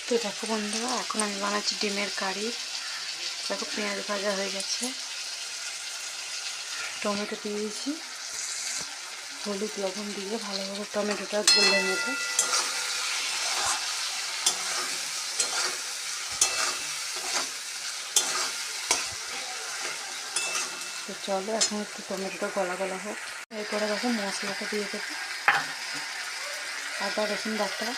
তো দেখো বন্ধুরা, এখন আমি বানাচ্ছি ডিমের কারি। দেখো পেঁয়াজ ভাজা হয়ে গেছে, টমেটো দিয়েছি, হলুদ লবণ দিয়ে ভালোভাবে টমেটোটা গলে নেব। তো চলো এখন একটু টমেটোটা গলা গলা হোক। এরপরে দেখো মশলাটা দিয়ে দেবো, আদা রসুন বাটা,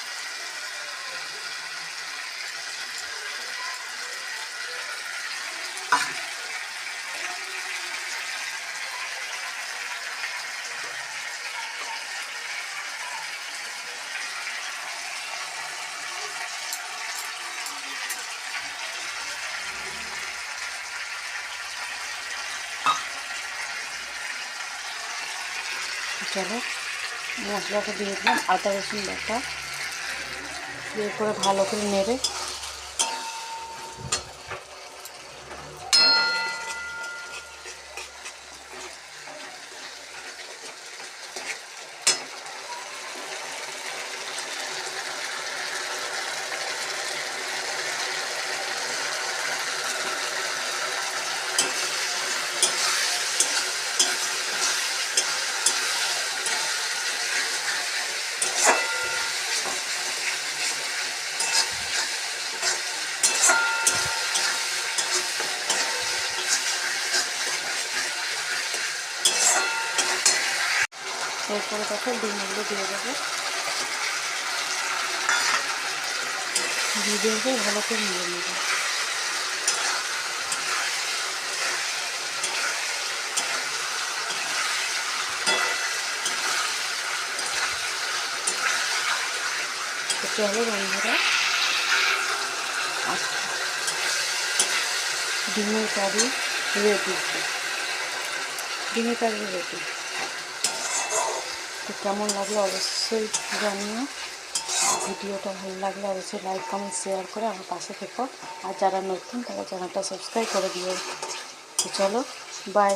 চলো মশলাটা দিয়ে দিলাম, আদা রসুন বাটা দিয়ে করে ভালো করে নেড়ে এরপরে দেখো ডিমগুলো দিয়ে দেবো, দিয়ে ভালো করে নিয়ে নেবো। চলো বন্ধুরা, ডিমের কারি রেডি, ডিমের কারি রেডি। তো কেমন লাগলো অবশ্যই জানিও। ভিডিওটা ভালো লাগলে অবশ্যই লাইক কমেন্ট শেয়ার করে আমার পাশে থেকো, আর যারা নতুন তারা চ্যানেলটা সাবস্ক্রাইব করে দিও। তো চলো বাই।